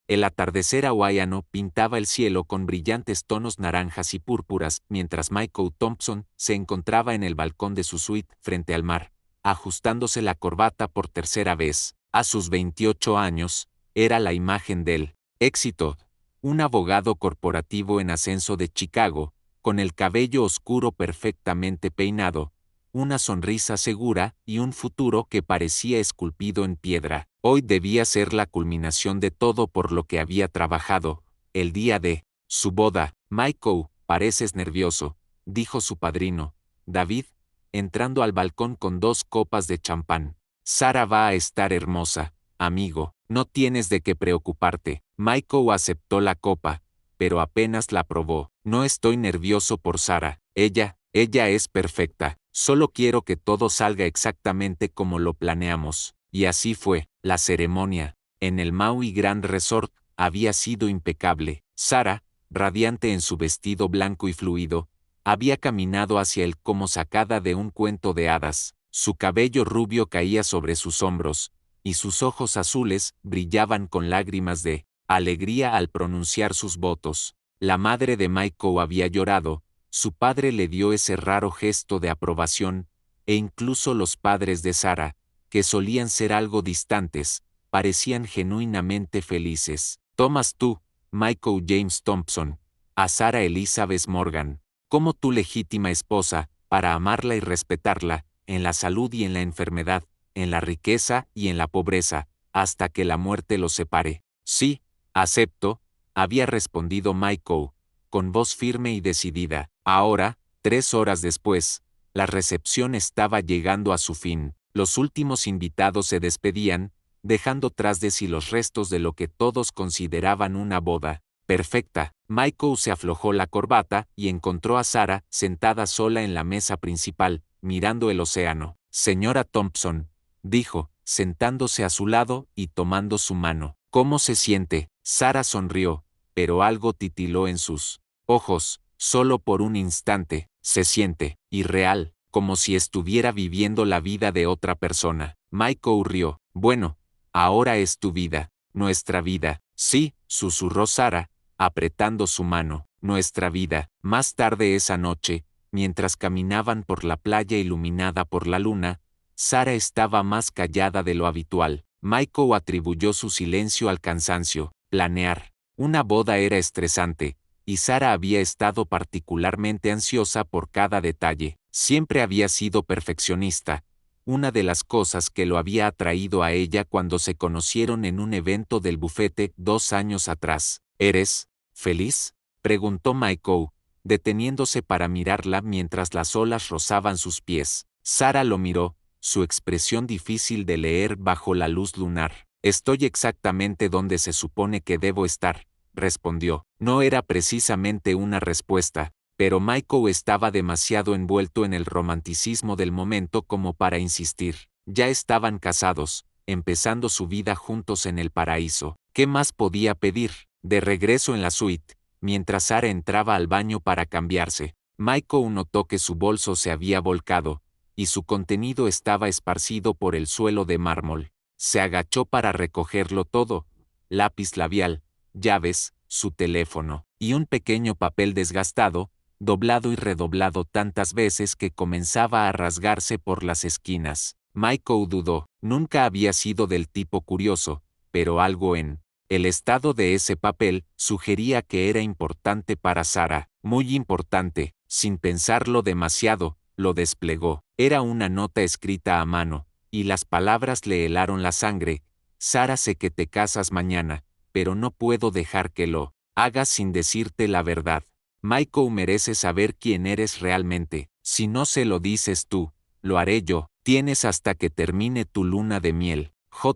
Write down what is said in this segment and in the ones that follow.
El atardecer hawaiano pintaba el cielo con brillantes tonos naranjas y púrpuras, mientras Michael Thompson se encontraba en el balcón de su suite frente al mar, ajustándose la corbata por tercera vez. A sus 28 años, era la imagen del éxito, un abogado corporativo en ascenso de Chicago, con el cabello oscuro perfectamente peinado, una sonrisa segura y un futuro que parecía esculpido en piedra. Hoy debía ser la culminación de todo por lo que había trabajado, el día de su boda. Michael, pareces nervioso, dijo su padrino, David, entrando al balcón con 2 copas de champán. Sara va a estar hermosa, amigo, no tienes de qué preocuparte. Michael aceptó la copa, pero apenas la probó. No estoy nervioso por Sara, ella es perfecta. Solo quiero que todo salga exactamente como lo planeamos. Y así fue. La ceremonia, en el Maui Grand Resort, había sido impecable. Sara, radiante en su vestido blanco y fluido, había caminado hacia él como sacada de un cuento de hadas. Su cabello rubio caía sobre sus hombros, y sus ojos azules brillaban con lágrimas de alegría al pronunciar sus votos. La madre de Michael había llorado, su padre le dio ese raro gesto de aprobación, e incluso los padres de Sara, que solían ser algo distantes, parecían genuinamente felices. Tomas tú, Michael James Thompson, a Sara Elizabeth Morgan, como tu legítima esposa, para amarla y respetarla, en la salud y en la enfermedad, en la riqueza y en la pobreza, hasta que la muerte los separe. Sí, acepto, había respondido Michael, con voz firme y decidida. Ahora, 3 horas después, la recepción estaba llegando a su fin. Los últimos invitados se despedían, dejando tras de sí los restos de lo que todos consideraban una boda perfecta. Michael se aflojó la corbata y encontró a Sara sentada sola en la mesa principal, mirando el océano. Señora Thompson, dijo, sentándose a su lado y tomando su mano. ¿Cómo se siente? Sara sonrió, pero algo titiló en sus ojos, solo por un instante. Se siente irreal, como si estuviera viviendo la vida de otra persona. Michael rió. Bueno, ahora es tu vida, nuestra vida. Sí, susurró Sara, apretando su mano. Nuestra vida. Más tarde esa noche, mientras caminaban por la playa iluminada por la luna, Sara estaba más callada de lo habitual. Michael atribuyó su silencio al cansancio. Planear una boda era estresante, y Sara había estado particularmente ansiosa por cada detalle. Siempre había sido perfeccionista, una de las cosas que lo había atraído a ella cuando se conocieron en un evento del bufete 2 años atrás. ¿Eres feliz?, preguntó Michael, deteniéndose para mirarla mientras las olas rozaban sus pies. Sara lo miró, su expresión difícil de leer bajo la luz lunar. Estoy exactamente donde se supone que debo estar, respondió. No era precisamente una respuesta, pero Michael estaba demasiado envuelto en el romanticismo del momento como para insistir. Ya estaban casados, empezando su vida juntos en el paraíso. ¿Qué más podía pedir? De regreso en la suite, mientras Sara entraba al baño para cambiarse, Michael notó que su bolso se había volcado, y su contenido estaba esparcido por el suelo de mármol. Se agachó para recogerlo todo: lápiz labial, llaves, su teléfono, y un pequeño papel desgastado, doblado y redoblado tantas veces que comenzaba a rasgarse por las esquinas. Michael dudó. Nunca había sido del tipo curioso, pero algo en el estado de ese papel sugería que era importante para Sara, muy importante. Sin pensarlo demasiado, lo desplegó. Era una nota escrita a mano, y las palabras le helaron la sangre. Sara, sé que te casas mañana, pero no puedo dejar que lo hagas sin decirte la verdad. Michael merece saber quién eres realmente. Si no se lo dices tú, lo haré yo. Tienes hasta que termine tu luna de miel.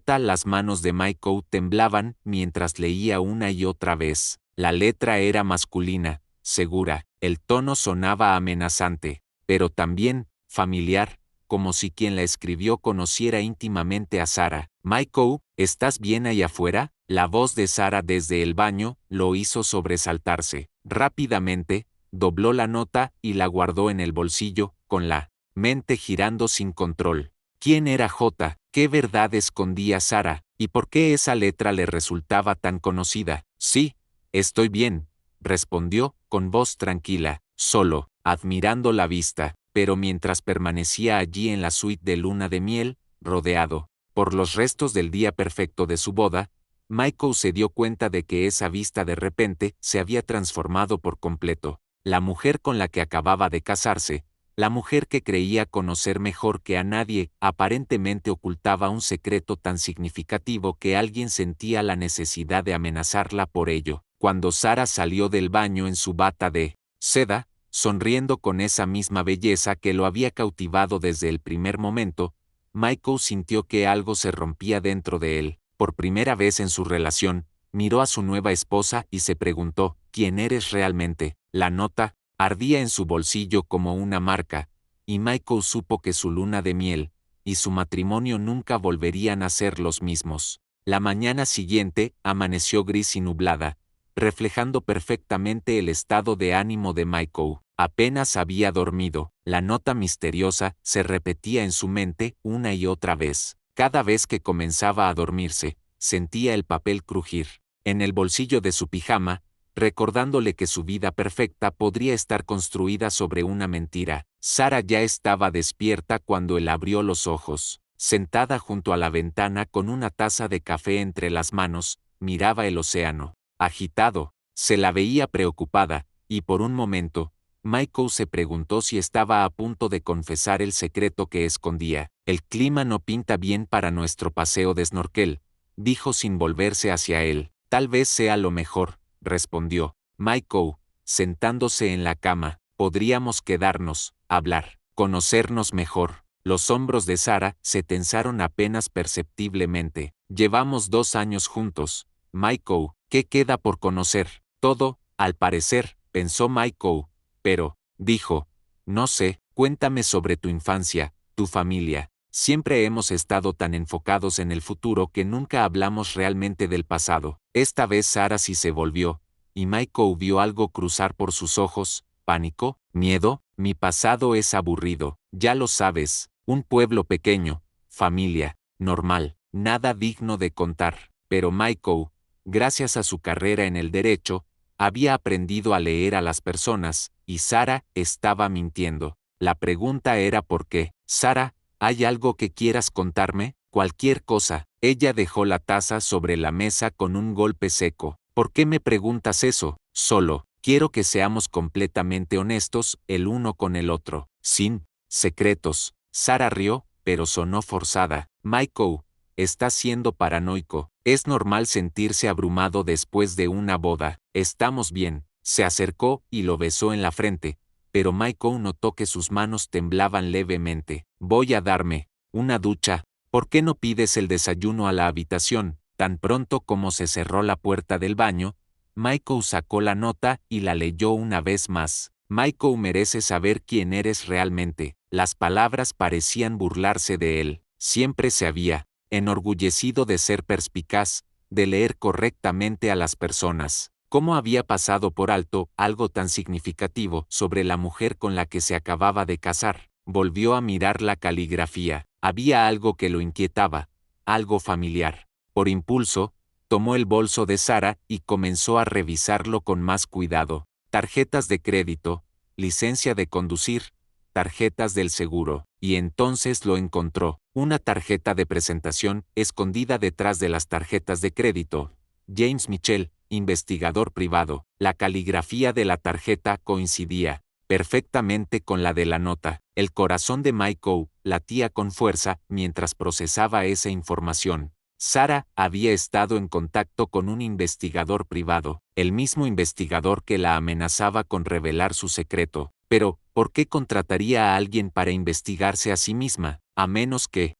Las manos de Michael temblaban mientras leía una y otra vez. La letra era masculina, segura, el tono sonaba amenazante, pero también familiar, como si quien la escribió conociera íntimamente a Sara. Michael, ¿estás bien ahí afuera? La voz de Sara desde el baño lo hizo sobresaltarse. Rápidamente, dobló la nota y la guardó en el bolsillo, con la mente girando sin control. ¿Quién era J? ¿Qué verdad escondía Sara? ¿Y por qué esa letra le resultaba tan conocida? Sí, estoy bien, respondió, con voz tranquila, solo, admirando la vista, pero mientras permanecía allí en la suite de luna de miel, rodeado por los restos del día perfecto de su boda, Michael se dio cuenta de que esa vista de repente se había transformado por completo. La mujer con la que acababa de casarse, la mujer que creía conocer mejor que a nadie, aparentemente ocultaba un secreto tan significativo que alguien sentía la necesidad de amenazarla por ello. Cuando Sara salió del baño en su bata de seda, sonriendo con esa misma belleza que lo había cautivado desde el primer momento, Michael sintió que algo se rompía dentro de él. Por primera vez en su relación, miró a su nueva esposa y se preguntó, ¿quién eres realmente? La nota ardía en su bolsillo como una marca, y Michael supo que su luna de miel y su matrimonio nunca volverían a ser los mismos. La mañana siguiente amaneció gris y nublada, reflejando perfectamente el estado de ánimo de Michael. Apenas había dormido, la nota misteriosa se repetía en su mente una y otra vez. Cada vez que comenzaba a dormirse, sentía el papel crujir en el bolsillo de su pijama, recordándole que su vida perfecta podría estar construida sobre una mentira. Sara ya estaba despierta cuando él abrió los ojos. Sentada junto a la ventana con una taza de café entre las manos, miraba el océano. Agitado, se la veía preocupada, y por un momento, Michael se preguntó si estaba a punto de confesar el secreto que escondía. El clima no pinta bien para nuestro paseo de snorkel, dijo sin volverse hacia él. Tal vez sea lo mejor, respondió Michael, sentándose en la cama. Podríamos quedarnos, hablar, conocernos mejor. Los hombros de Sara se tensaron apenas perceptiblemente. Llevamos 2 años juntos, Michael, ¿qué queda por conocer? Todo, al parecer, pensó Michael. Pero, dijo, no sé, cuéntame sobre tu infancia, tu familia. Siempre hemos estado tan enfocados en el futuro que nunca hablamos realmente del pasado. Esta vez Sara sí se volvió, y Michael vio algo cruzar por sus ojos. ¿Pánico? ¿Miedo? Mi pasado es aburrido, ya lo sabes, un pueblo pequeño, familia, normal, nada digno de contar. Pero Michael, gracias a su carrera en el derecho, había aprendido a leer a las personas, y Sara estaba mintiendo. La pregunta era ¿por qué? Sara, ¿hay algo que quieras contarme? Cualquier cosa. Ella dejó la taza sobre la mesa con un golpe seco. ¿Por qué me preguntas eso? Solo, quiero que seamos completamente honestos el uno con el otro. Sin secretos. Sara rió, pero sonó forzada. Michael, estás siendo paranoico. Es normal sentirse abrumado después de una boda. Estamos bien. Se acercó y lo besó en la frente, pero Michael notó que sus manos temblaban levemente. Voy a darme una ducha. ¿Por qué no pides el desayuno a la habitación? Tan pronto como se cerró la puerta del baño, Michael sacó la nota y la leyó una vez más. Michael merece saber quién eres realmente. Las palabras parecían burlarse de él. Siempre se había enorgullecido de ser perspicaz, de leer correctamente a las personas. ¿Cómo había pasado por alto algo tan significativo sobre la mujer con la que se acababa de casar? Volvió a mirar la caligrafía. Había algo que lo inquietaba, algo familiar. Por impulso, tomó el bolso de Sara y comenzó a revisarlo con más cuidado. Tarjetas de crédito, licencia de conducir, tarjetas del seguro. Y entonces lo encontró, una tarjeta de presentación escondida detrás de las tarjetas de crédito. James Mitchell, investigador privado. La caligrafía de la tarjeta coincidía perfectamente con la de la nota. El corazón de Michael latía con fuerza mientras procesaba esa información. Sara había estado en contacto con un investigador privado, el mismo investigador que la amenazaba con revelar su secreto. Pero, ¿por qué contrataría a alguien para investigarse a sí misma? A menos que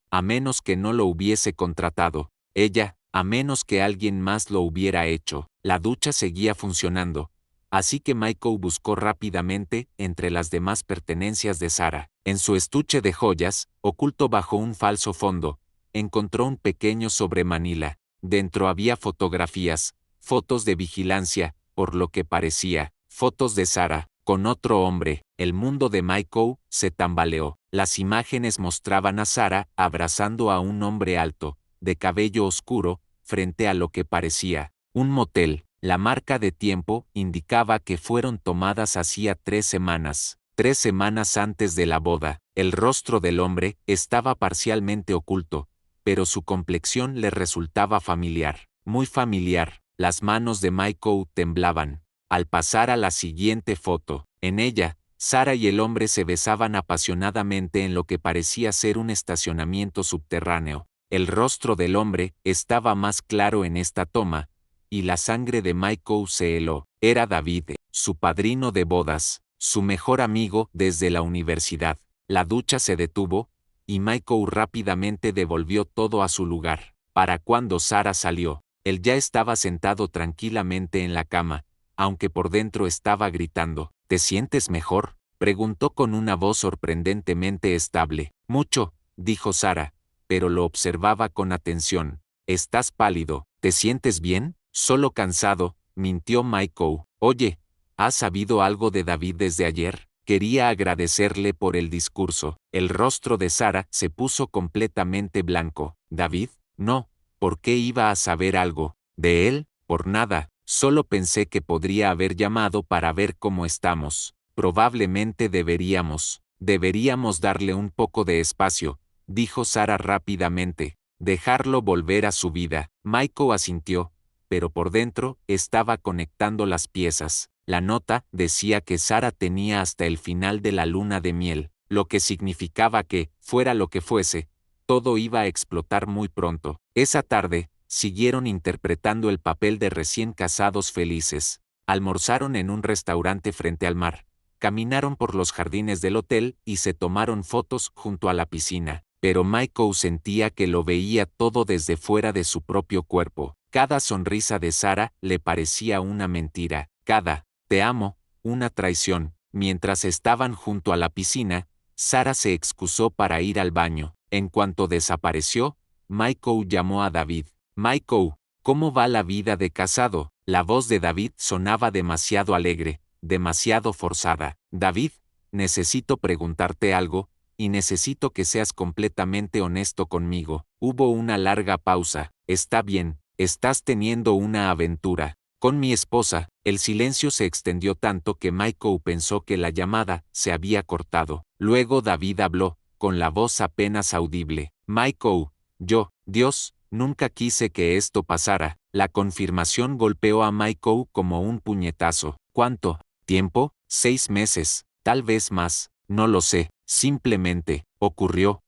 no lo hubiese contratado ella, a menos que alguien más lo hubiera hecho. La ducha seguía funcionando, así que Michael buscó rápidamente entre las demás pertenencias de Sara. En su estuche de joyas, oculto bajo un falso fondo, encontró un pequeño sobremanila. Dentro había fotografías, fotos de vigilancia, por lo que parecía, fotos de Sara. con otro hombre. El mundo de Michael se tambaleó. Las imágenes mostraban a Sarah abrazando a un hombre alto, de cabello oscuro, frente a lo que parecía un motel. La marca de tiempo indicaba que fueron tomadas hacía 3 semanas. 3 semanas antes de la boda. El rostro del hombre estaba parcialmente oculto, pero su complexión le resultaba familiar, muy familiar. Las manos de Michael temblaban. Al pasar a la siguiente foto, en ella, Sarah y el hombre se besaban apasionadamente en lo que parecía ser un estacionamiento subterráneo. El rostro del hombre estaba más claro en esta toma, y la sangre de Michael se heló. Era David, su padrino de bodas, su mejor amigo desde la universidad. La ducha se detuvo, y Michael rápidamente devolvió todo a su lugar. Para cuando Sarah salió, él ya estaba sentado tranquilamente en la cama, aunque por dentro estaba gritando. ¿Te sientes mejor?, preguntó con una voz sorprendentemente estable. Mucho, dijo Sarah, pero lo observaba con atención. Estás pálido. ¿Te sientes bien? Solo cansado, mintió Michael. Oye, ¿has sabido algo de David desde ayer? Quería agradecerle por el discurso. El rostro de Sarah se puso completamente blanco. ¿David? No. ¿Por qué iba a saber algo de él? Por nada. Solo pensé que podría haber llamado para ver cómo estamos. Probablemente deberíamos darle un poco de espacio, dijo Sarah rápidamente. Dejarlo volver a su vida. Michael asintió, pero por dentro estaba conectando las piezas. La nota decía que Sarah tenía hasta el final de la luna de miel, lo que significaba que, fuera lo que fuese, todo iba a explotar muy pronto. Esa tarde, siguieron interpretando el papel de recién casados felices. Almorzaron en un restaurante frente al mar, caminaron por los jardines del hotel y se tomaron fotos junto a la piscina. Pero Michael sentía que lo veía todo desde fuera de su propio cuerpo. Cada sonrisa de Sarah le parecía una mentira. Cada «te amo», una traición. Mientras estaban junto a la piscina, Sarah se excusó para ir al baño. En cuanto desapareció, Michael llamó a David. Michael, ¿cómo va la vida de casado? La voz de David sonaba demasiado alegre, demasiado forzada. David, necesito preguntarte algo, y necesito que seas completamente honesto conmigo. Hubo una larga pausa. Está bien, estás teniendo una aventura. Con mi esposa. El silencio se extendió tanto que Michael pensó que la llamada se había cortado. Luego David habló, con la voz apenas audible. Michael, Dios, nunca quise que esto pasara. La confirmación golpeó a Michael como un puñetazo. ¿Cuánto tiempo? 6 meses, tal vez más, no lo sé. Simplemente, ocurrió.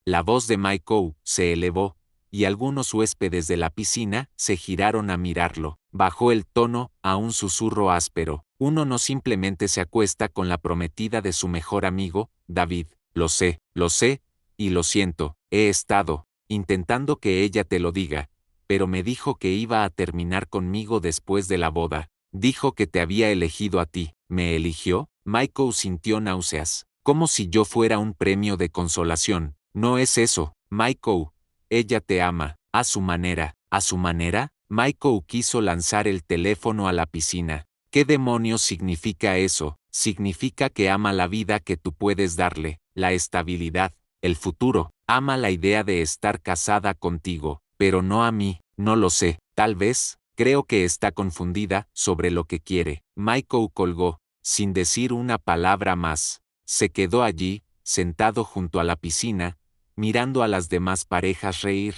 La voz de Michael se elevó, y algunos huéspedes de la piscina se giraron a mirarlo. Bajó el tono a un susurro áspero. Uno no simplemente se acuesta con la prometida de su mejor amigo, David. Lo sé, y lo siento. He estado intentando que ella te lo diga, pero me dijo que iba a terminar conmigo después de la boda. Dijo que te había elegido a ti. ¿Me eligió? Michael sintió náuseas, como si yo fuera un premio de consolación. No es eso, Michael. Ella te ama, a su manera. ¿A su manera? Michael quiso lanzar el teléfono a la piscina. ¿Qué demonios significa eso? Significa que ama la vida que tú puedes darle, la estabilidad, el futuro. Ama la idea de estar casada contigo, pero no a mí. No lo sé, tal vez. Creo que está confundida sobre lo que quiere. Michael colgó, sin decir una palabra más. Se quedó allí, sentado junto a la piscina, mirando a las demás parejas reír,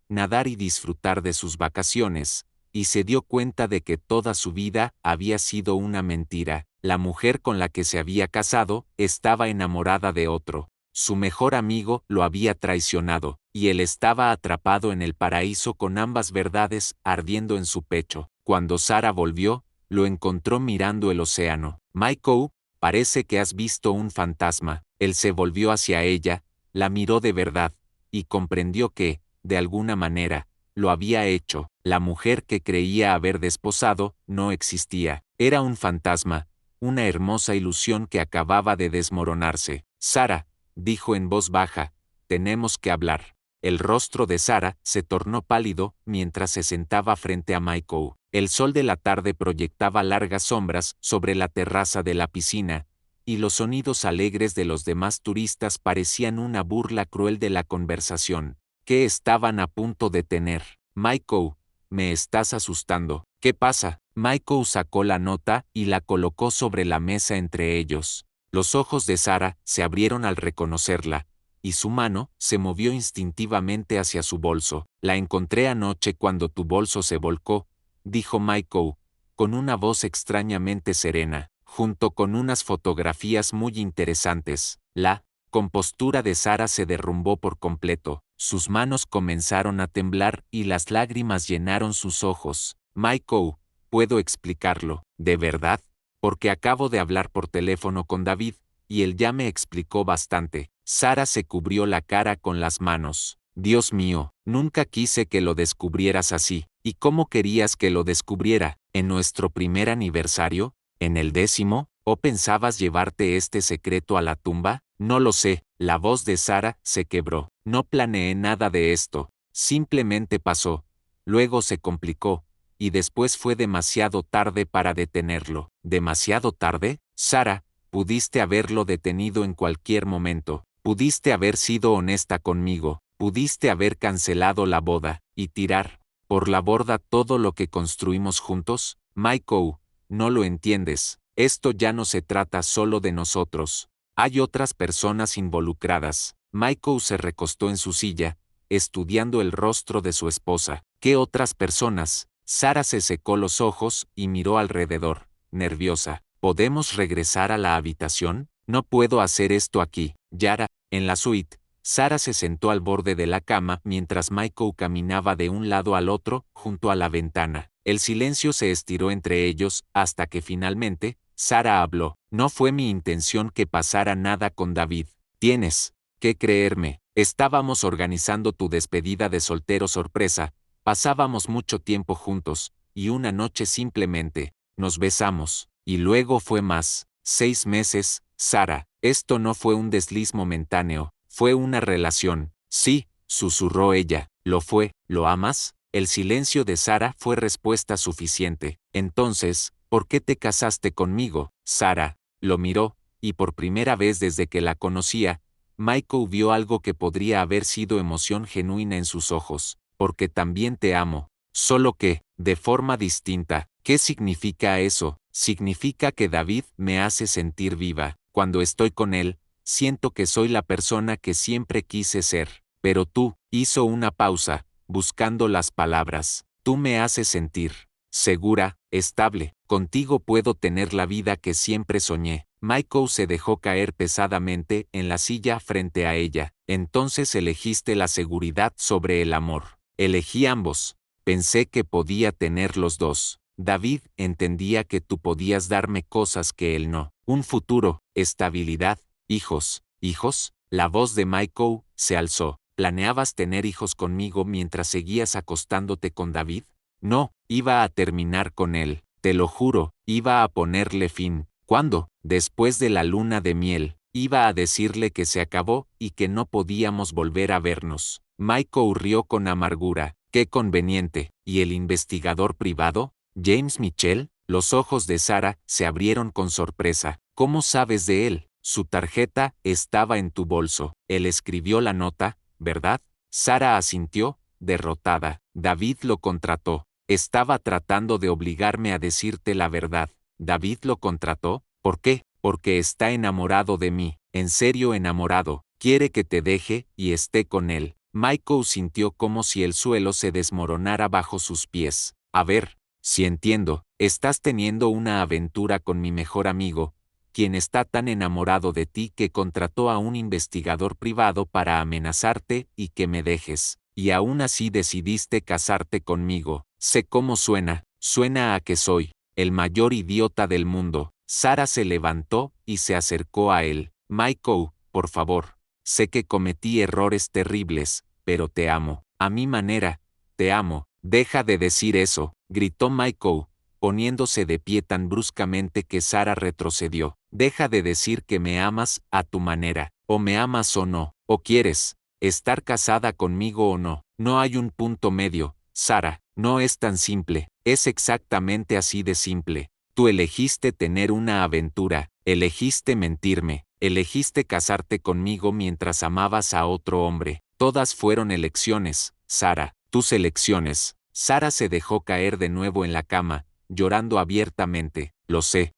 nadar y disfrutar de sus vacaciones, y se dio cuenta de que toda su vida había sido una mentira. La mujer con la que se había casado estaba enamorada de otro. Su mejor amigo lo había traicionado, y él estaba atrapado en el paraíso con ambas verdades ardiendo en su pecho. Cuando Sarah volvió, lo encontró mirando el océano. Michael, parece que has visto un fantasma. Él se volvió hacia ella, la miró de verdad, y comprendió que, de alguna manera, lo había hecho. La mujer que creía haber desposado no existía. Era un fantasma, una hermosa ilusión que acababa de desmoronarse. Sarah, dijo en voz baja, tenemos que hablar. El rostro de Sarah se tornó pálido mientras se sentaba frente a Michael. El sol de la tarde proyectaba largas sombras sobre la terraza de la piscina, y los sonidos alegres de los demás turistas parecían una burla cruel de la conversación que estaban a punto de tener. Michael, me estás asustando. ¿Qué pasa? Michael sacó la nota y la colocó sobre la mesa entre ellos. Los ojos de Sarah se abrieron al reconocerla, y su mano se movió instintivamente hacia su bolso. La encontré anoche cuando tu bolso se volcó, dijo Michael, con una voz extrañamente serena, junto con unas fotografías muy interesantes. La compostura de Sarah se derrumbó por completo, sus manos comenzaron a temblar y las lágrimas llenaron sus ojos. Michael, puedo explicarlo, ¿de verdad? Porque acabo de hablar por teléfono con David, y él ya me explicó bastante. Sarah se cubrió la cara con las manos. Dios mío, nunca quise que lo descubrieras así. ¿Y cómo querías que lo descubriera? ¿En nuestro primer aniversario? ¿En el 10º? ¿O pensabas llevarte este secreto a la tumba? No lo sé. La voz de Sarah se quebró. No planeé nada de esto. Simplemente pasó. Luego se complicó. Y después fue demasiado tarde para detenerlo. ¿Demasiado tarde? Sarah, pudiste haberlo detenido en cualquier momento. Pudiste haber sido honesta conmigo. Pudiste haber cancelado la boda y tirar por la borda todo lo que construimos juntos. Michael, no lo entiendes. Esto ya no se trata solo de nosotros. Hay otras personas involucradas. Michael se recostó en su silla, estudiando el rostro de su esposa. ¿Qué otras personas? Sarah se secó los ojos y miró alrededor, nerviosa. ¿Podemos regresar a la habitación? No puedo hacer esto aquí. Yara, en la suite. Sarah se sentó al borde de la cama mientras Michael caminaba de un lado al otro, junto a la ventana. El silencio se estiró entre ellos hasta que finalmente, Sarah habló. No fue mi intención que pasara nada con David. Tienes que creerme. Estábamos organizando tu despedida de soltero sorpresa, pasábamos mucho tiempo juntos, y una noche simplemente, nos besamos, y luego fue más. 6 meses, Sarah. Esto no fue un desliz momentáneo. Fue una relación. Sí, susurró ella. ¿Lo fue? ¿Lo amas? El silencio de Sarah fue respuesta suficiente. Entonces, ¿por qué te casaste conmigo? Sarah lo miró, y por primera vez desde que la conocía, Michael vio algo que podría haber sido emoción genuina en sus ojos. Porque también te amo. Solo que, de forma distinta. ¿Qué significa eso? Significa que David me hace sentir viva. Cuando estoy con él, siento que soy la persona que siempre quise ser. Pero tú, hizo una pausa, buscando las palabras. Tú me haces sentir segura, estable. Contigo puedo tener la vida que siempre soñé. Michael se dejó caer pesadamente en la silla frente a ella. Entonces elegiste la seguridad sobre el amor. Elegí ambos. Pensé que podía tener los dos. David entendía que tú podías darme cosas que él no. Un futuro, estabilidad, hijos. ¿Hijos? La voz de Michael se alzó. ¿Planeabas tener hijos conmigo mientras seguías acostándote con David? No, iba a terminar con él. Te lo juro, iba a ponerle fin. ¿Cuándo? Después de la luna de miel. Iba a decirle que se acabó y que no podíamos volver a vernos. Michael rió con amargura. Qué conveniente. ¿Y el investigador privado? ¿James Mitchell? Los ojos de Sarah se abrieron con sorpresa. ¿Cómo sabes de él? Su tarjeta estaba en tu bolso. Él escribió la nota, ¿verdad? Sarah asintió, derrotada. David lo contrató. Estaba tratando de obligarme a decirte la verdad. ¿David lo contrató? ¿Por qué? Porque está enamorado de mí. En serio enamorado. Quiere que te deje y esté con él. Michael sintió como si el suelo se desmoronara bajo sus pies. A ver, si entiendo, estás teniendo una aventura con mi mejor amigo, quien está tan enamorado de ti que contrató a un investigador privado para amenazarte y que me dejes. Y aún así decidiste casarte conmigo. Sé cómo suena. Suena a que soy el mayor idiota del mundo. Sarah se levantó y se acercó a él. Michael, por favor. Sé que cometí errores terribles, pero te amo. A mi manera, te amo. Deja de decir eso, gritó Michael, poniéndose de pie tan bruscamente que Sarah retrocedió. Deja de decir que me amas a tu manera. O me amas o no. O quieres estar casada conmigo o no. No hay un punto medio, Sarah. No es tan simple. Es exactamente así de simple. Tú elegiste tener una aventura, elegiste mentirme, elegiste casarte conmigo mientras amabas a otro hombre. Todas fueron elecciones, Sara, tus elecciones. Sara se dejó caer de nuevo en la cama, llorando abiertamente. Lo sé,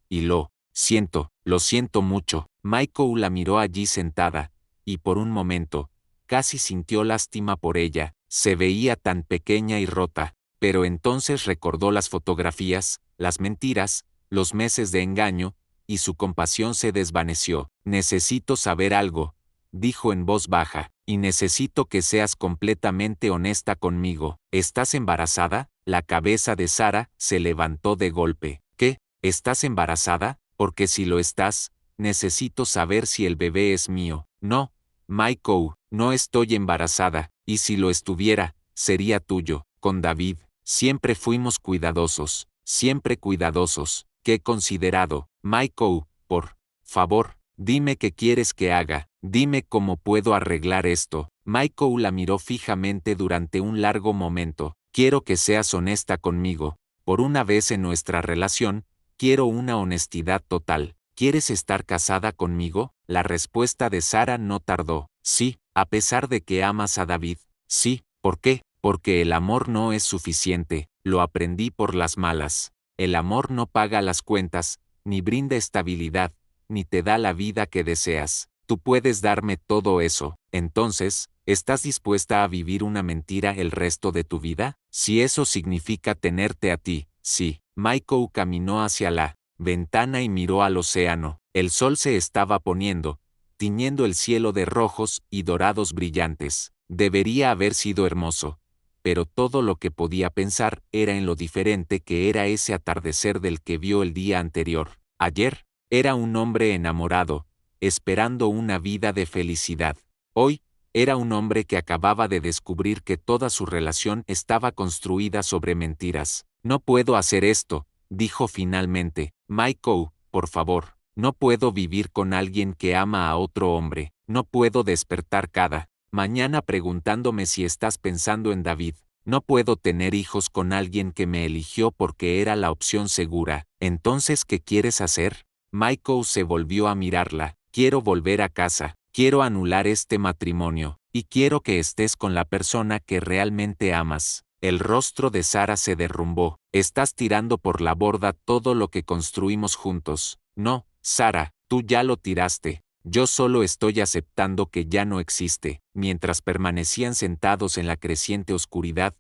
y lo siento mucho. Michael la miró allí sentada, y por un momento, casi sintió lástima por ella. Se veía tan pequeña y rota. Pero entonces recordó las fotografías, las mentiras, los meses de engaño, y su compasión se desvaneció. Necesito saber algo, dijo en voz baja, y necesito que seas completamente honesta conmigo. ¿Estás embarazada? La cabeza de Sara se levantó de golpe. ¿Qué? ¿Estás embarazada? Porque si lo estás, necesito saber si el bebé es mío. No, Michael, no estoy embarazada, y si lo estuviera, sería tuyo. Con David, siempre fuimos cuidadosos, siempre cuidadosos. Qué considerado. Michael, por favor, dime qué quieres que haga, dime cómo puedo arreglar esto. Michael la miró fijamente durante un largo momento. Quiero que seas honesta conmigo. Por una vez en nuestra relación, quiero una honestidad total. ¿Quieres estar casada conmigo? La respuesta de Sara no tardó. Sí, a pesar de que amas a David. Sí, ¿por qué? Porque el amor no es suficiente, lo aprendí por las malas. El amor no paga las cuentas, ni brinda estabilidad, ni te da la vida que deseas. Tú puedes darme todo eso. Entonces, ¿estás dispuesta a vivir una mentira el resto de tu vida? Si eso significa tenerte a ti, sí. Michael caminó hacia la ventana y miró al océano. El sol se estaba poniendo, tiñendo el cielo de rojos y dorados brillantes. Debería haber sido hermoso, pero todo lo que podía pensar era en lo diferente que era ese atardecer del que vio el día anterior. Ayer, era un hombre enamorado, esperando una vida de felicidad. Hoy, era un hombre que acababa de descubrir que toda su relación estaba construida sobre mentiras. No puedo hacer esto, dijo finalmente. Michael, por favor, no puedo vivir con alguien que ama a otro hombre. No puedo despertar cada mañana preguntándome si estás pensando en David. No puedo tener hijos con alguien que me eligió porque era la opción segura. Entonces, ¿qué quieres hacer? Michael se volvió a mirarla. Quiero volver a casa. Quiero anular este matrimonio. Y quiero que estés con la persona que realmente amas. El rostro de Sara se derrumbó. Estás tirando por la borda todo lo que construimos juntos. No, Sara, tú ya lo tiraste. Yo solo estoy aceptando que ya no existe. Mientras permanecían sentados en la creciente oscuridad,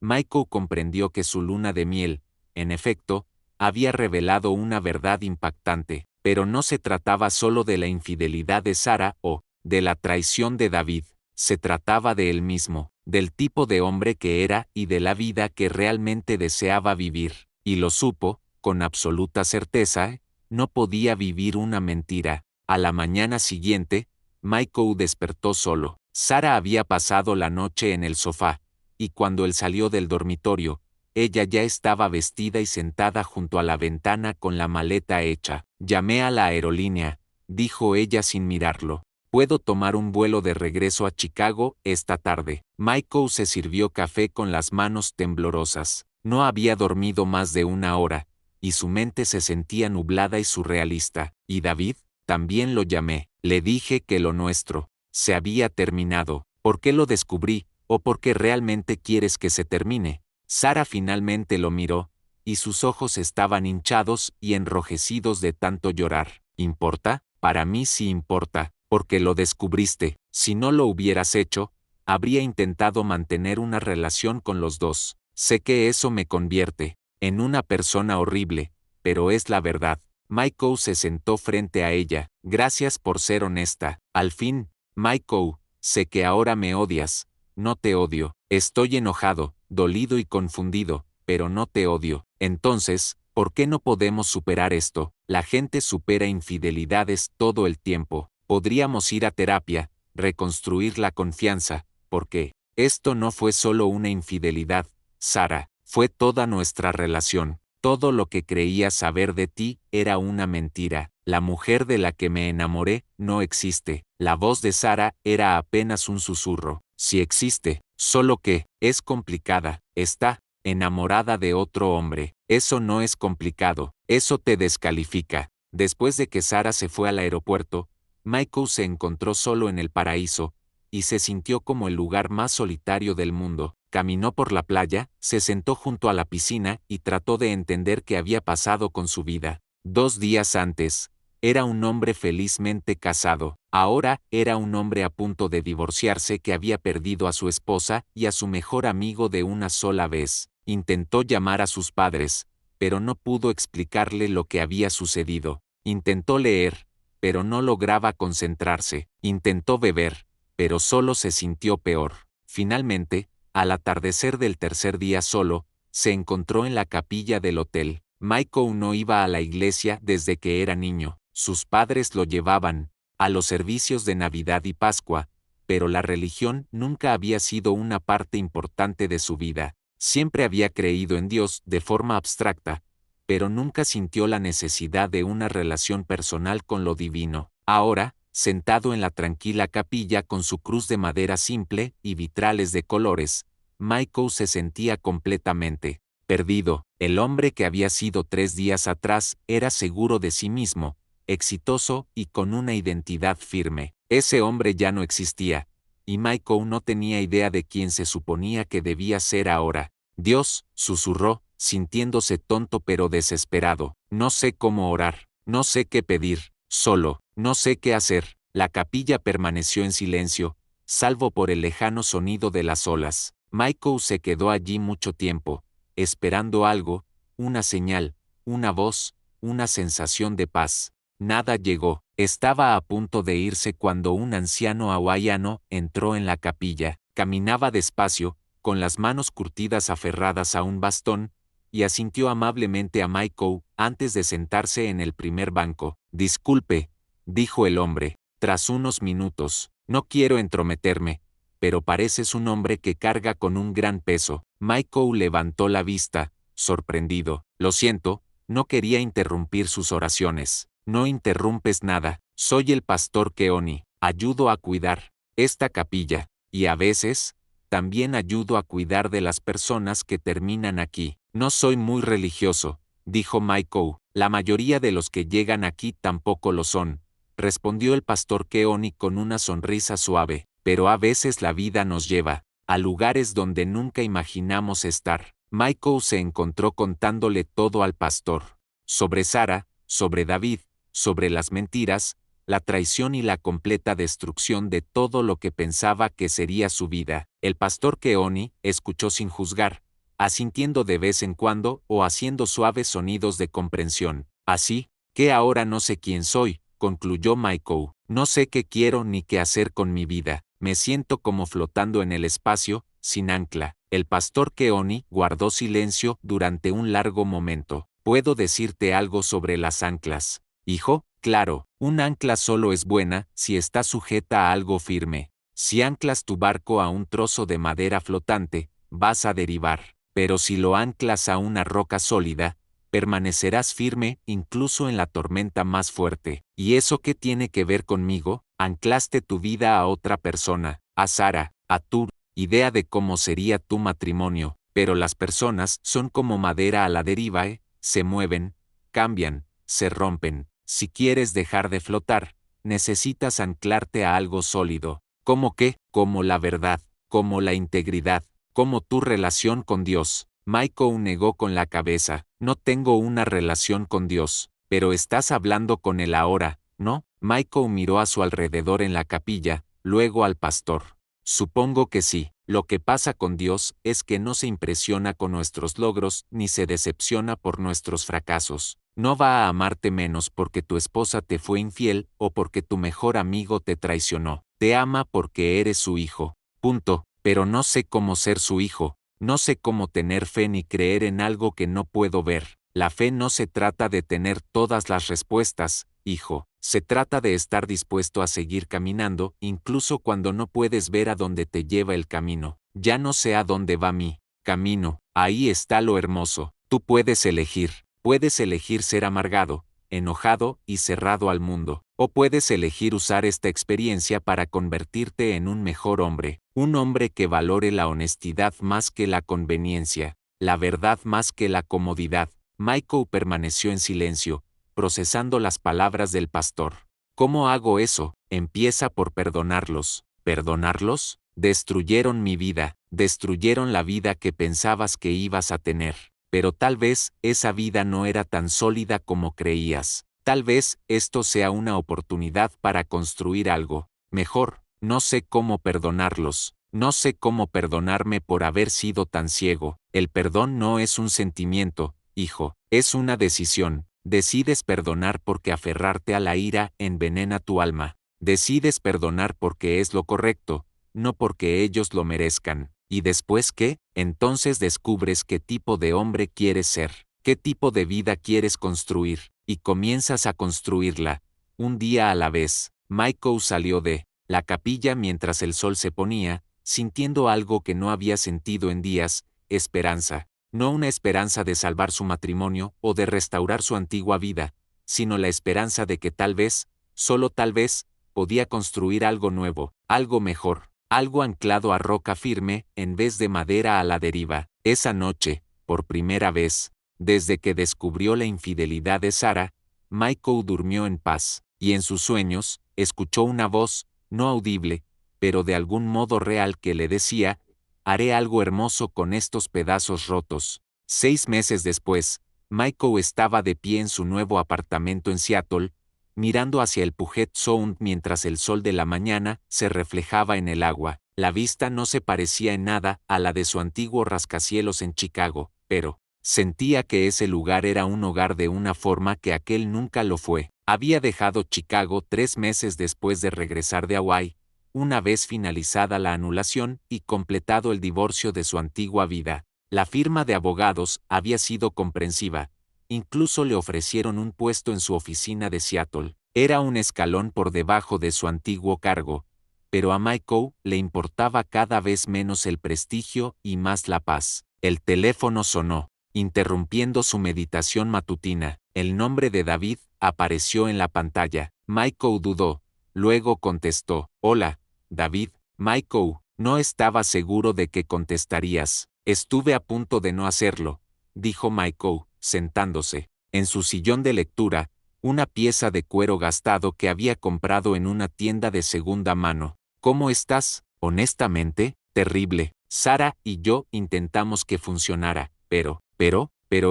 Michael comprendió que su luna de miel, en efecto, había revelado una verdad impactante, pero no se trataba solo de la infidelidad de Sara o de la traición de David. Se trataba de él mismo, del tipo de hombre que era y de la vida que realmente deseaba vivir. Y lo supo, con absoluta certeza, no podía vivir una mentira. A la mañana siguiente, Michael despertó solo. Sara había pasado la noche en el sofá, y cuando él salió del dormitorio, ella ya estaba vestida y sentada junto a la ventana con la maleta hecha. Llamé a la aerolínea, dijo ella sin mirarlo. Puedo tomar un vuelo de regreso a Chicago esta tarde. Michael se sirvió café con las manos temblorosas. No había dormido más de una hora, y su mente se sentía nublada y surrealista. ¿Y David? También lo llamé. Le dije que lo nuestro se había terminado. ¿Por qué lo descubrí? ¿O por qué realmente quieres que se termine? Sara finalmente lo miró, y sus ojos estaban hinchados y enrojecidos de tanto llorar. ¿Importa? Para mí sí importa, porque lo descubriste. Si no lo hubieras hecho, habría intentado mantener una relación con los dos. Sé que eso me convierte en una persona horrible, pero es la verdad. Michael se sentó frente a ella. Gracias por ser honesta. Al fin, Michael, sé que ahora me odias. No te odio. Estoy enojado, dolido y confundido, pero no te odio. Entonces, ¿por qué no podemos superar esto? La gente supera infidelidades todo el tiempo. Podríamos ir a terapia, reconstruir la confianza, porque esto no fue solo una infidelidad, Sara, fue toda nuestra relación. Todo lo que creía saber de ti era una mentira. La mujer de la que me enamoré no existe. La voz de Sara era apenas un susurro. Sí existe, solo que es complicada. Está enamorada de otro hombre. Eso no es complicado, eso te descalifica. Después de que Sarah se fue al aeropuerto, Michael se encontró solo en el paraíso, y se sintió como el lugar más solitario del mundo. Caminó por la playa, se sentó junto a la piscina y trató de entender qué había pasado con su vida. 2 días antes, era un hombre felizmente casado. Ahora era un hombre a punto de divorciarse que había perdido a su esposa y a su mejor amigo de una sola vez. Intentó llamar a sus padres, pero no pudo explicarle lo que había sucedido. Intentó leer, pero no lograba concentrarse. Intentó beber, pero solo se sintió peor. Finalmente, al atardecer del tercer día solo, se encontró en la capilla del hotel. Michael no iba a la iglesia desde que era niño. Sus padres lo llevaban a los servicios de Navidad y Pascua, pero la religión nunca había sido una parte importante de su vida. Siempre había creído en Dios de forma abstracta, pero nunca sintió la necesidad de una relación personal con lo divino. Ahora, sentado en la tranquila capilla con su cruz de madera simple y vitrales de colores, Michael se sentía completamente perdido. El hombre que había sido 3 días atrás era seguro de sí mismo, exitoso y con una identidad firme. Ese hombre ya no existía, y Michael no tenía idea de quién se suponía que debía ser ahora. Dios, susurró, sintiéndose tonto pero desesperado. No sé cómo orar, no sé qué pedir, solo, no sé qué hacer. La capilla permaneció en silencio, salvo por el lejano sonido de las olas. Michael se quedó allí mucho tiempo, esperando algo, una señal, una voz, una sensación de paz. Nada llegó. Estaba a punto de irse cuando un anciano hawaiano entró en la capilla. Caminaba despacio, con las manos curtidas aferradas a un bastón, y asintió amablemente a Michael antes de sentarse en el primer banco. Disculpe, dijo el hombre, tras unos minutos, no quiero entrometerme, pero pareces un hombre que carga con un gran peso. Michael levantó la vista, sorprendido. Lo siento, no quería interrumpir sus oraciones. No interrumpes nada, soy el pastor Keoni, ayudo a cuidar esta capilla, y a veces, también ayudo a cuidar de las personas que terminan aquí. No soy muy religioso, dijo Michael, la mayoría de los que llegan aquí tampoco lo son, respondió el pastor Keoni con una sonrisa suave, pero a veces la vida nos lleva a lugares donde nunca imaginamos estar. Michael se encontró contándole todo al pastor, sobre Sarah, sobre David, sobre las mentiras, la traición y la completa destrucción de todo lo que pensaba que sería su vida. El pastor Keoni escuchó sin juzgar, asintiendo de vez en cuando o haciendo suaves sonidos de comprensión. Así que ahora no sé quién soy, concluyó Michael. No sé qué quiero ni qué hacer con mi vida. Me siento como flotando en el espacio, sin ancla. El pastor Keoni guardó silencio durante un largo momento. ¿Puedo decirte algo sobre las anclas, hijo? Claro, un ancla solo es buena si está sujeta a algo firme. Si anclas tu barco a un trozo de madera flotante, vas a derivar. Pero si lo anclas a una roca sólida, permanecerás firme incluso en la tormenta más fuerte. ¿Y eso qué tiene que ver conmigo? Anclaste tu vida a otra persona, a Sarah, a tu idea de cómo sería tu matrimonio, pero las personas son como madera a la deriva, se mueven, cambian, se rompen. Si quieres dejar de flotar, necesitas anclarte a algo sólido. ¿Cómo qué? Como la verdad, como la integridad, como tu relación con Dios. Michael negó con la cabeza. No tengo una relación con Dios, pero estás hablando con él ahora, ¿no? Michael miró a su alrededor en la capilla, luego al pastor. Supongo que sí. Lo que pasa con Dios es que no se impresiona con nuestros logros ni se decepciona por nuestros fracasos. No va a amarte menos porque tu esposa te fue infiel o porque tu mejor amigo te traicionó. Te ama porque eres su hijo. Punto. Pero no sé cómo ser su hijo. No sé cómo tener fe ni creer en algo que no puedo ver. La fe no se trata de tener todas las respuestas, hijo. Se trata de estar dispuesto a seguir caminando, incluso cuando no puedes ver a dónde te lleva el camino. Ya no sé a dónde va mi camino. Ahí está lo hermoso. Tú puedes elegir. Puedes elegir ser amargado, enojado y cerrado al mundo. O puedes elegir usar esta experiencia para convertirte en un mejor hombre. Un hombre que valore la honestidad más que la conveniencia, la verdad más que la comodidad. Michael permaneció en silencio, procesando las palabras del pastor. ¿Cómo hago eso? Empieza por perdonarlos. ¿Perdonarlos? Destruyeron mi vida, destruyeron la vida que pensabas que ibas a tener. Pero tal vez esa vida no era tan sólida como creías. Tal vez esto sea una oportunidad para construir algo mejor. No sé cómo perdonarlos. No sé cómo perdonarme por haber sido tan ciego. El perdón no es un sentimiento, hijo, es una decisión. Decides perdonar porque aferrarte a la ira envenena tu alma. Decides perdonar porque es lo correcto, no porque ellos lo merezcan. ¿Y después qué? Entonces descubres qué tipo de hombre quieres ser, qué tipo de vida quieres construir, y comienzas a construirla, un día a la vez. Michael salió de la capilla mientras el sol se ponía, sintiendo algo que no había sentido en días: esperanza. No una esperanza de salvar su matrimonio o de restaurar su antigua vida, sino la esperanza de que tal vez, solo tal vez, podía construir algo nuevo, algo mejor, algo anclado a roca firme en vez de madera a la deriva. Esa noche, por primera vez, desde que descubrió la infidelidad de Sarah, Michael durmió en paz, y en sus sueños, escuchó una voz, no audible, pero de algún modo real, que le decía: haré algo hermoso con estos pedazos rotos. 6 meses después, Michael estaba de pie en su nuevo apartamento en Seattle, mirando hacia el Puget Sound mientras el sol de la mañana se reflejaba en el agua. La vista no se parecía en nada a la de su antiguo rascacielos en Chicago, pero sentía que ese lugar era un hogar de una forma que aquel nunca lo fue. Había dejado Chicago 3 meses después de regresar de Hawái, una vez finalizada la anulación y completado el divorcio de su antigua vida. La firma de abogados había sido comprensiva. Incluso le ofrecieron un puesto en su oficina de Seattle. Era un escalón por debajo de su antiguo cargo, pero a Michael le importaba cada vez menos el prestigio y más la paz. El teléfono sonó, interrumpiendo su meditación matutina. El nombre de David apareció en la pantalla. Michael dudó, luego contestó: hola, David. Michael, no estaba seguro de que contestarías. Estuve a punto de no hacerlo, dijo Michael, sentándose en su sillón de lectura, una pieza de cuero gastado que había comprado en una tienda de segunda mano. ¿Cómo estás? Honestamente, terrible. Sarah y yo intentamos que funcionara, pero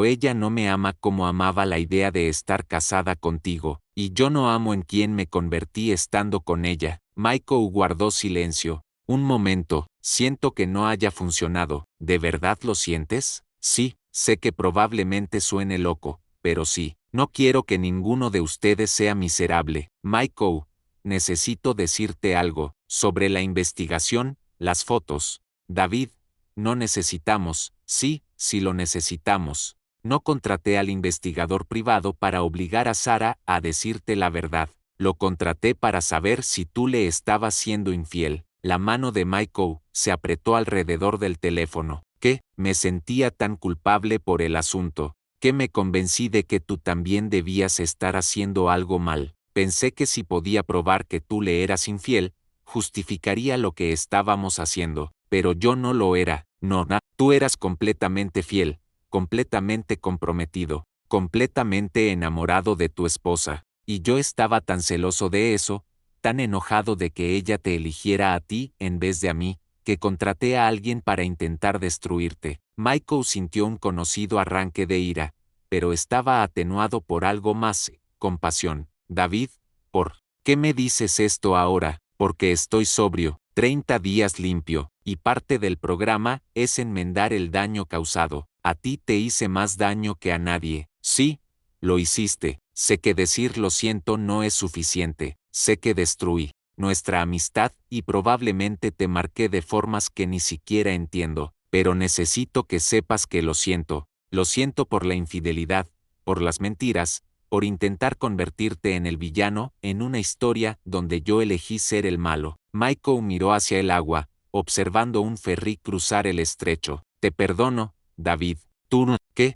ella no me ama como amaba la idea de estar casada contigo, y yo no amo en quien me convertí estando con ella. Michael guardó silencio. Un momento, siento que no haya funcionado. ¿De verdad lo sientes? Sí, sé que probablemente suene loco, pero sí. No quiero que ninguno de ustedes sea miserable. Michael, necesito decirte algo sobre la investigación, las fotos. David, no necesitamos, sí lo necesitamos. No contraté al investigador privado para obligar a Sarah a decirte la verdad. Lo contraté para saber si tú le estabas siendo infiel. La mano de Michael se apretó alrededor del teléfono. ¿Qué? Me sentía tan culpable por el asunto, que me convencí de que tú también debías estar haciendo algo mal. Pensé que si podía probar que tú le eras infiel, justificaría lo que estábamos haciendo, pero yo no lo era. No, tú eras completamente fiel, completamente comprometido, completamente enamorado de tu esposa, y yo estaba tan celoso de eso, tan enojado de que ella te eligiera a ti en vez de a mí, que contraté a alguien para intentar destruirte. Michael sintió un conocido arranque de ira, pero estaba atenuado por algo más: compasión. David, ¿por qué me dices esto ahora? Porque estoy sobrio, 30 días limpio, y parte del programa es enmendar el daño causado. A ti te hice más daño que a nadie. Sí, lo hiciste. Sé que decir lo siento no es suficiente. Sé que destruí nuestra amistad y probablemente te marqué de formas que ni siquiera entiendo, pero necesito que sepas que lo siento. Lo siento por la infidelidad, por las mentiras, por intentar convertirte en el villano en una historia donde yo elegí ser el malo. Michael miró hacia el agua, observando un ferry cruzar el estrecho. Te perdono, David. ¿Tú qué?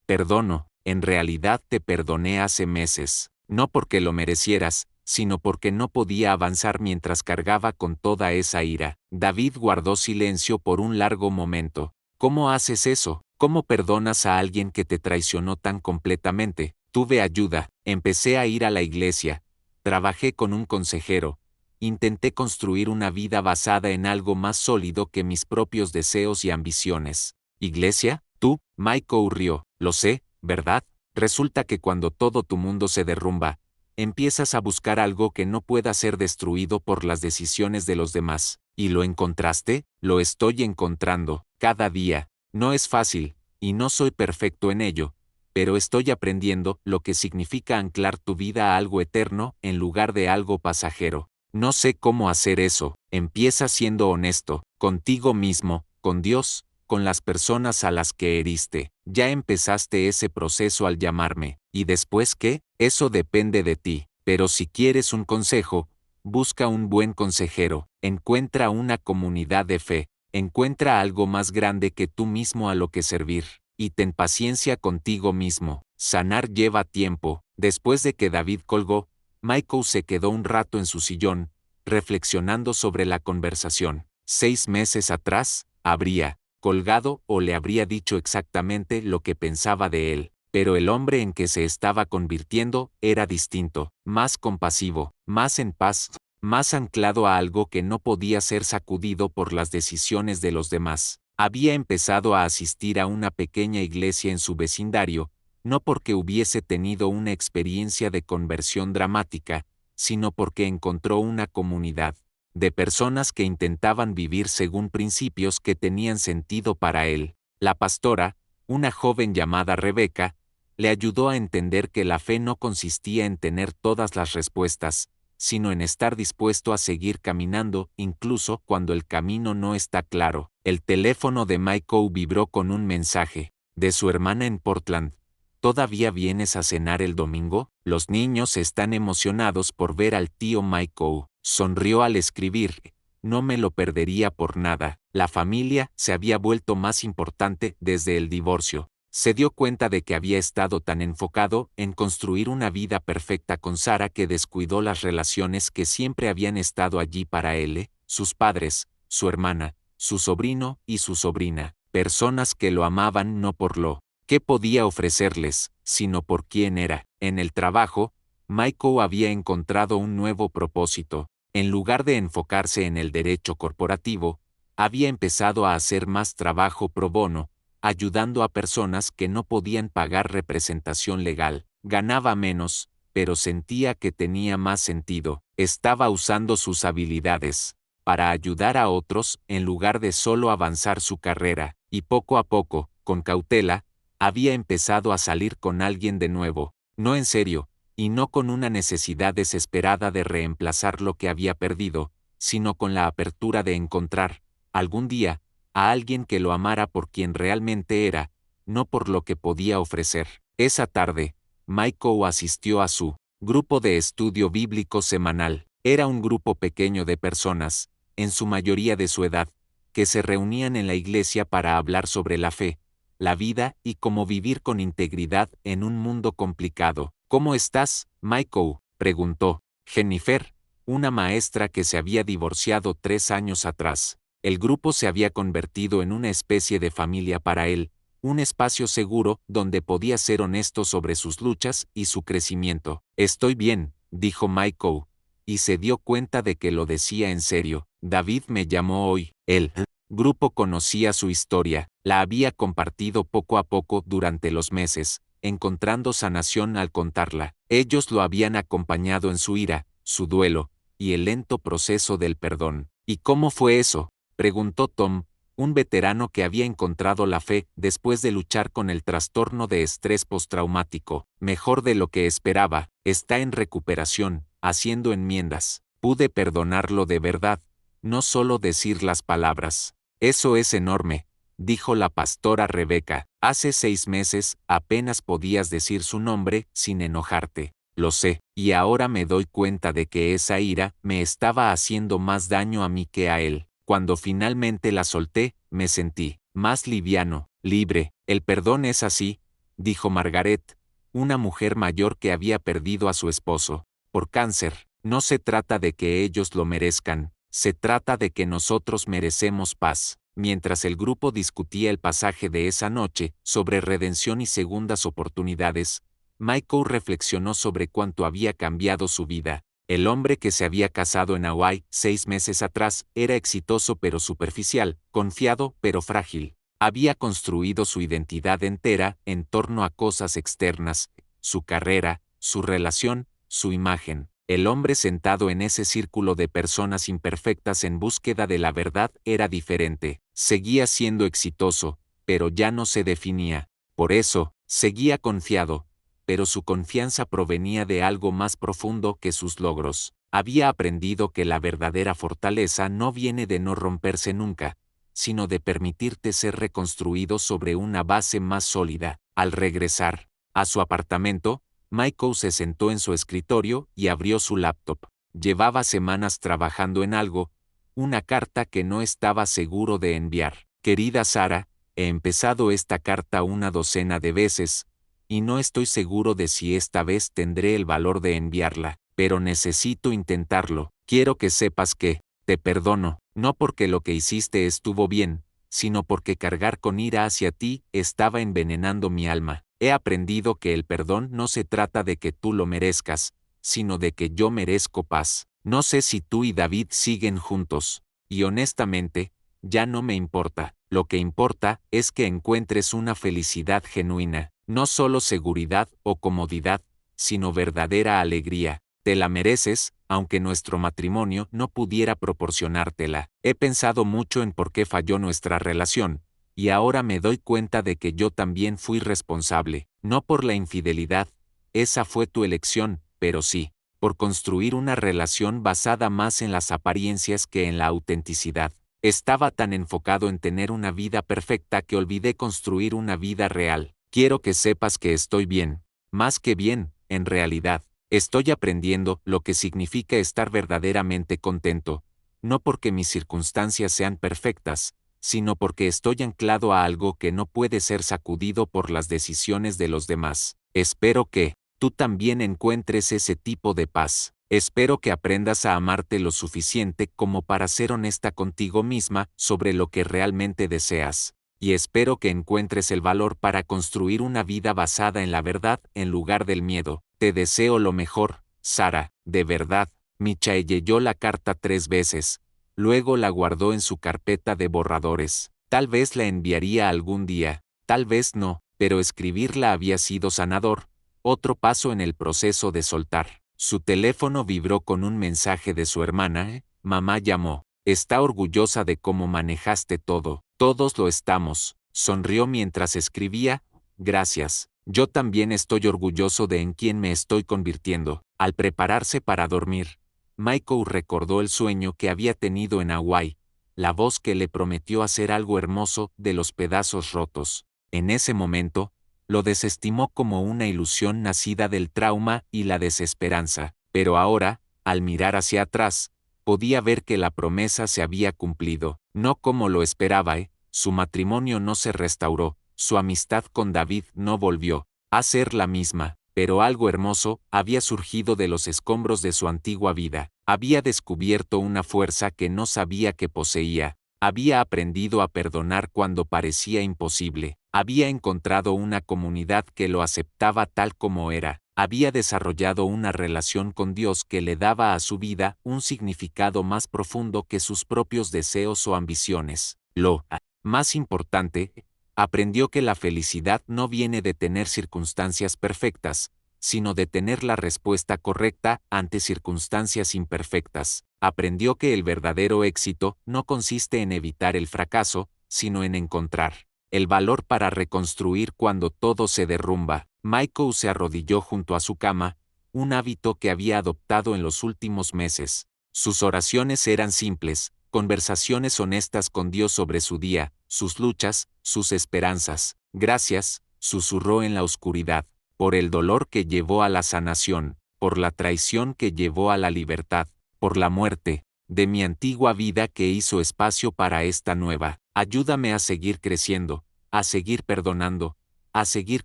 Perdono. En realidad te perdoné hace meses. No porque lo merecieras, sino porque no podía avanzar mientras cargaba con toda esa ira. David guardó silencio por un largo momento. ¿Cómo haces eso? ¿Cómo perdonas a alguien que te traicionó tan completamente? Tuve ayuda, empecé a ir a la iglesia, trabajé con un consejero, intenté construir una vida basada en algo más sólido que mis propios deseos y ambiciones. ¿Iglesia? Tú, Michael rió, lo sé, ¿verdad? Resulta que cuando todo tu mundo se derrumba, empiezas a buscar algo que no pueda ser destruido por las decisiones de los demás. ¿Y lo encontraste? Lo estoy encontrando, cada día. No es fácil, y no soy perfecto en ello, pero estoy aprendiendo lo que significa anclar tu vida a algo eterno en lugar de algo pasajero. No sé cómo hacer eso. Empieza siendo honesto, contigo mismo, con Dios, con las personas a las que heriste. Ya empezaste ese proceso al llamarme. ¿Y después qué? Eso depende de ti. Pero si quieres un consejo, busca un buen consejero. Encuentra una comunidad de fe. Encuentra algo más grande que tú mismo a lo que servir. Y ten paciencia contigo mismo. Sanar lleva tiempo. Después de que David colgó, Michael se quedó un rato en su sillón, reflexionando sobre la conversación. 6 meses atrás, habría colgado o le habría dicho exactamente lo que pensaba de él, pero el hombre en que se estaba convirtiendo era distinto, más compasivo, más en paz, más anclado a algo que no podía ser sacudido por las decisiones de los demás. Había empezado a asistir a una pequeña iglesia en su vecindario, no porque hubiese tenido una experiencia de conversión dramática, sino porque encontró una comunidad de personas que intentaban vivir según principios que tenían sentido para él. La pastora, una joven llamada Rebeca, le ayudó a entender que la fe no consistía en tener todas las respuestas, sino en estar dispuesto a seguir caminando incluso cuando el camino no está claro. El teléfono de Michael vibró con un mensaje de su hermana en Portland. ¿Todavía vienes a cenar el domingo? Los niños están emocionados por ver al tío Michael. Sonrió al escribir. No me lo perdería por nada. La familia se había vuelto más importante desde el divorcio. Se dio cuenta de que había estado tan enfocado en construir una vida perfecta con Sara que descuidó las relaciones que siempre habían estado allí para él, sus padres, su hermana, su sobrino y su sobrina, personas que lo amaban no por lo que podía ofrecerles, sino por quién era. En el trabajo, Michael había encontrado un nuevo propósito. En lugar de enfocarse en el derecho corporativo, había empezado a hacer más trabajo pro bono, ayudando a personas que no podían pagar representación legal. Ganaba menos, pero sentía que tenía más sentido. Estaba usando sus habilidades para ayudar a otros en lugar de solo avanzar su carrera, y poco a poco, con cautela, había empezado a salir con alguien de nuevo, no en serio, y no con una necesidad desesperada de reemplazar lo que había perdido, sino con la apertura de encontrar, algún día, a alguien que lo amara por quien realmente era, no por lo que podía ofrecer. Esa tarde, Michael asistió a su grupo de estudio bíblico semanal. Era un grupo pequeño de personas, en su mayoría de su edad, que se reunían en la iglesia para hablar sobre la fe, la vida y cómo vivir con integridad en un mundo complicado. ¿Cómo estás, Michael?, preguntó Jennifer, una maestra que se había divorciado 3 años atrás. El grupo se había convertido en una especie de familia para él, un espacio seguro donde podía ser honesto sobre sus luchas y su crecimiento. Estoy bien, dijo Michael, y se dio cuenta de que lo decía en serio. David me llamó hoy. El grupo conocía su historia, la había compartido poco a poco durante los meses, encontrando sanación al contarla. Ellos lo habían acompañado en su ira, su duelo, y el lento proceso del perdón. ¿Y cómo fue eso?, preguntó Tom, un veterano que había encontrado la fe después de luchar con el trastorno de estrés postraumático. Mejor de lo que esperaba, está en recuperación, haciendo enmiendas. Pude perdonarlo de verdad, no solo decir las palabras. Eso es enorme, dijo la pastora Rebeca. Hace 6 meses apenas podías decir su nombre sin enojarte. Lo sé, y ahora me doy cuenta de que esa ira me estaba haciendo más daño a mí que a él. Cuando finalmente la solté, me sentí más liviano, libre. El perdón es así, dijo Margaret, una mujer mayor que había perdido a su esposo por cáncer. No se trata de que ellos lo merezcan, se trata de que nosotros merecemos paz. Mientras el grupo discutía el pasaje de esa noche, sobre redención y segundas oportunidades, Michael reflexionó sobre cuánto había cambiado su vida. El hombre que se había casado en Hawái 6 meses atrás era exitoso pero superficial, confiado pero frágil. Había construido su identidad entera en torno a cosas externas, su carrera, su relación, su imagen. El hombre sentado en ese círculo de personas imperfectas en búsqueda de la verdad era diferente. Seguía siendo exitoso, pero ya no se definía. Por eso, seguía confiado, pero su confianza provenía de algo más profundo que sus logros. Había aprendido que la verdadera fortaleza no viene de no romperse nunca, sino de permitirte ser reconstruido sobre una base más sólida. Al regresar a su apartamento, Michael se sentó en su escritorio y abrió su laptop. Llevaba semanas trabajando en algo, una carta que no estaba seguro de enviar. Querida Sara, he empezado esta carta una docena de veces, y no estoy seguro de si esta vez tendré el valor de enviarla, pero necesito intentarlo. Quiero que sepas que, te perdono, no porque lo que hiciste estuvo bien, sino porque cargar con ira hacia ti estaba envenenando mi alma. He aprendido que el perdón no se trata de que tú lo merezcas, sino de que yo merezco paz. No sé si tú y David siguen juntos, y honestamente, ya no me importa. Lo que importa es que encuentres una felicidad genuina, no solo seguridad o comodidad, sino verdadera alegría. Te la mereces, aunque nuestro matrimonio no pudiera proporcionártela. He pensado mucho en por qué falló nuestra relación, y ahora me doy cuenta de que yo también fui responsable, no por la infidelidad, esa fue tu elección, pero sí, por construir una relación basada más en las apariencias que en la autenticidad. Estaba tan enfocado en tener una vida perfecta que olvidé construir una vida real. Quiero que sepas que estoy bien, más que bien, en realidad. Estoy aprendiendo lo que significa estar verdaderamente contento, no porque mis circunstancias sean perfectas, sino porque estoy anclado a algo que no puede ser sacudido por las decisiones de los demás. Espero que tú también encuentres ese tipo de paz. Espero que aprendas a amarte lo suficiente como para ser honesta contigo misma sobre lo que realmente deseas. Y espero que encuentres el valor para construir una vida basada en la verdad en lugar del miedo. Te deseo lo mejor, Sara, de verdad. Michael leyó la carta 3 veces. Luego la guardó en su carpeta de borradores. Tal vez la enviaría algún día, tal vez no, pero escribirla había sido sanador. Otro paso en el proceso de soltar. Su teléfono vibró con un mensaje de su hermana. Mamá llamó. Está orgullosa de cómo manejaste todo. Todos lo estamos. Sonrió mientras escribía. Gracias. Yo también estoy orgulloso de en quién me estoy convirtiendo. Al prepararse para dormir, Michael recordó el sueño que había tenido en Hawái, la voz que le prometió hacer algo hermoso de los pedazos rotos. En ese momento, lo desestimó como una ilusión nacida del trauma y la desesperanza, pero ahora, al mirar hacia atrás, podía ver que la promesa se había cumplido, no como lo esperaba. Su matrimonio no se restauró, su amistad con David no volvió a ser la misma, pero algo hermoso había surgido de los escombros de su antigua vida. Había descubierto una fuerza que no sabía que poseía. Había aprendido a perdonar cuando parecía imposible. Había encontrado una comunidad que lo aceptaba tal como era. Había desarrollado una relación con Dios que le daba a su vida un significado más profundo que sus propios deseos o ambiciones. Lo más importante, aprendió que la felicidad no viene de tener circunstancias perfectas, sino de tener la respuesta correcta ante circunstancias imperfectas. Aprendió que el verdadero éxito no consiste en evitar el fracaso, sino en encontrar el valor para reconstruir cuando todo se derrumba. Michael se arrodilló junto a su cama, un hábito que había adoptado en los últimos meses. Sus oraciones eran simples, conversaciones honestas con Dios sobre su día, sus luchas, sus esperanzas. Gracias, susurró en la oscuridad, por el dolor que llevó a la sanación, por la traición que llevó a la libertad, por la muerte de mi antigua vida que hizo espacio para esta nueva. Ayúdame a seguir creciendo, a seguir perdonando, a seguir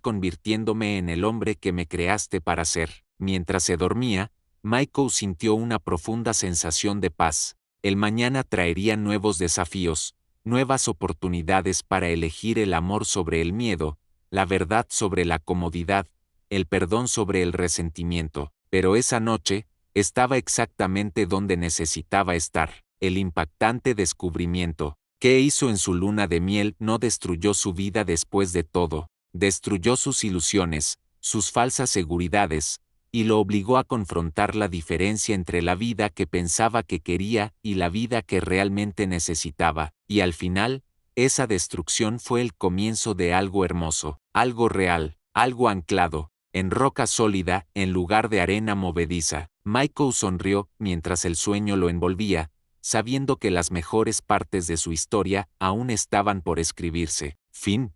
convirtiéndome en el hombre que me creaste para ser. Mientras se dormía, Michael sintió una profunda sensación de paz. El mañana traería nuevos desafíos, nuevas oportunidades para elegir el amor sobre el miedo, la verdad sobre la comodidad, el perdón sobre el resentimiento. Pero esa noche, estaba exactamente donde necesitaba estar. El impactante descubrimiento que hizo en su luna de miel no destruyó su vida después de todo, destruyó sus ilusiones, sus falsas seguridades, y lo obligó a confrontar la diferencia entre la vida que pensaba que quería y la vida que realmente necesitaba, y al final, esa destrucción fue el comienzo de algo hermoso, algo real, algo anclado, en roca sólida en lugar de arena movediza. Michael sonrió mientras el sueño lo envolvía, sabiendo que las mejores partes de su historia aún estaban por escribirse. Fin.